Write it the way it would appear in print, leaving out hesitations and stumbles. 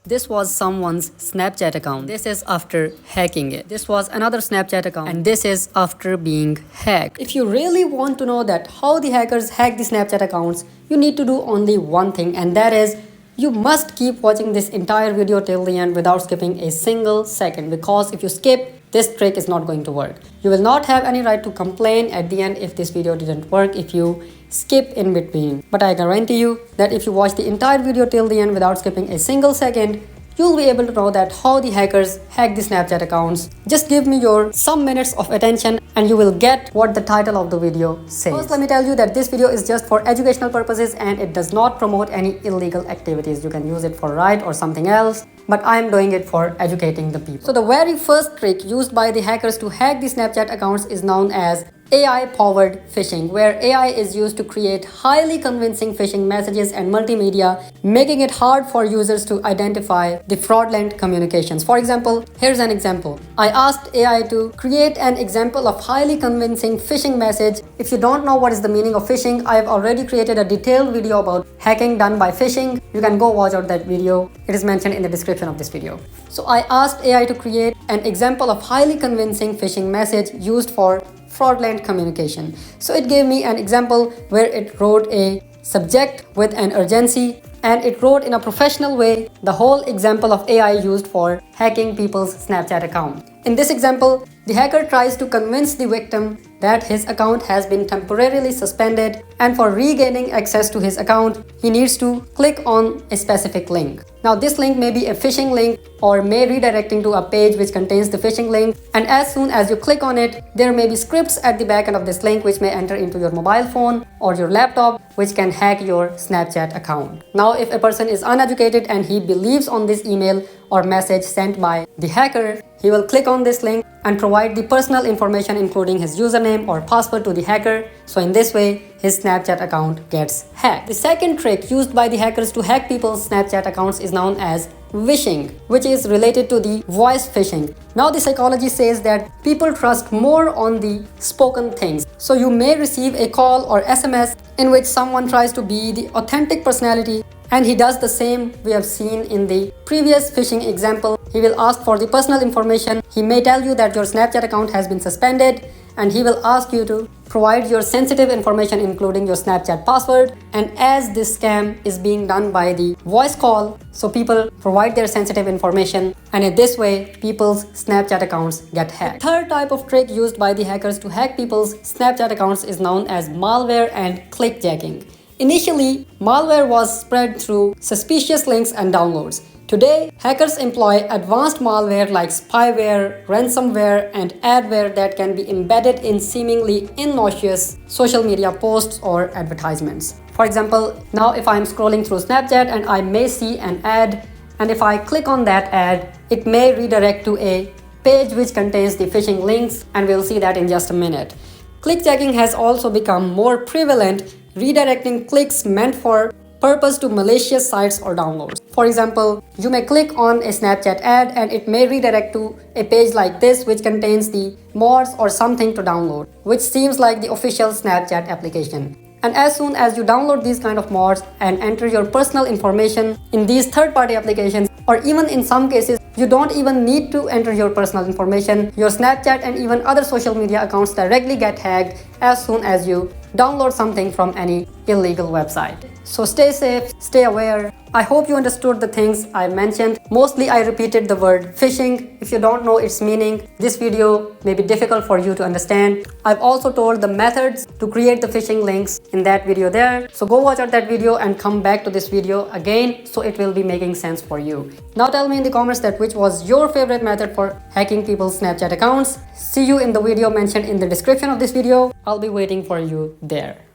This was someone's Snapchat account. This is after hacking it. This was another Snapchat account. And this is after being hacked. If you really want to know that how the hackers hack the Snapchat accounts, you need to do only one thing, and that is you must keep watching this entire video till the end without skipping a single second, because if you skip, this trick is not going to work. You will not have any right to complain at the end if this video didn't work if you skip in between. But I guarantee you that if you watch the entire video till the end without skipping a single second, you'll be able to know that how the hackers hack the Snapchat accounts. Just give me your some minutes of attention and you will get what the title of the video says. First, let me tell you that this video is just for educational purposes and it does not promote any illegal activities. You can use it for right or something else, but I am doing it for educating the people. So the very first trick used by the hackers to hack the Snapchat accounts is known as AI-powered phishing, where AI is used to create highly convincing phishing messages and multimedia, making it hard for users to identify the fraudulent communications. For example, here's an example. I asked AI to create an example of highly convincing phishing message. If you don't know what is the meaning of phishing, I've already created a detailed video about hacking done by phishing. You can go watch out that video. It is mentioned in the description of this video. So I asked AI to create an example of highly convincing phishing message used for fraudulent communication. So it gave me an example where it wrote a subject with an urgency and it wrote in a professional way the whole example of AI used for hacking people's Snapchat account. In this example, the hacker tries to convince the victim that his account has been temporarily suspended, and for regaining access to his account, he needs to click on a specific link. Now this link may be a phishing link or may redirecting to a page which contains the phishing link, and as soon as you click on it, there may be scripts at the back end of this link which may enter into your mobile phone or your laptop which can hack your Snapchat account. Now if a person is uneducated and he believes on this email or message sent by the hacker, he will click on this link and provide the personal information including his username or password to the hacker. So in this way, his Snapchat account gets hacked. The second trick used by the hackers to hack people's Snapchat accounts is known as wishing, which is related to the voice phishing. Now the psychology says that people trust more on the spoken things. So you may receive a call or SMS in which someone tries to be the authentic personality, and he does the same we have seen in the previous phishing example. He will ask for the personal information. He may tell you that your Snapchat account has been suspended, and he will ask you to provide your sensitive information including your Snapchat password. And as this scam is being done by the voice call, so people provide their sensitive information, and in this way people's Snapchat accounts get hacked. The third type of trick used by the hackers to hack people's Snapchat accounts is known as malware and clickjacking. Initially, malware was spread through suspicious links and downloads. Today, hackers employ advanced malware like spyware, ransomware, and adware that can be embedded in seemingly innocuous social media posts or advertisements. For example, now if I'm scrolling through Snapchat and I may see an ad, and if I click on that ad, it may redirect to a page which contains the phishing links, and we'll see that in just a minute. Clickjacking has also become more prevalent, redirecting clicks meant for purpose to malicious sites or downloads. For example, you may click on a Snapchat ad and it may redirect to a page like this which contains the mods or something to download, which seems like the official Snapchat application. And as soon as you download these kind of mods and enter your personal information in these third-party applications, or even in some cases, you don't even need to enter your personal information, your Snapchat and even other social media accounts directly get hacked as soon as you download something from any illegal website. So stay safe, stay aware. I hope you understood the things I mentioned. Mostly I repeated the word phishing. If you don't know its meaning, this video may be difficult for you to understand. I've also told the methods to create the phishing links in that video there. So go watch out that video and come back to this video again so it will be making sense for you. Now tell me in the comments that which was your favorite method for hacking people's Snapchat accounts. See you in the video mentioned in the description of this video. I'll be waiting for you there.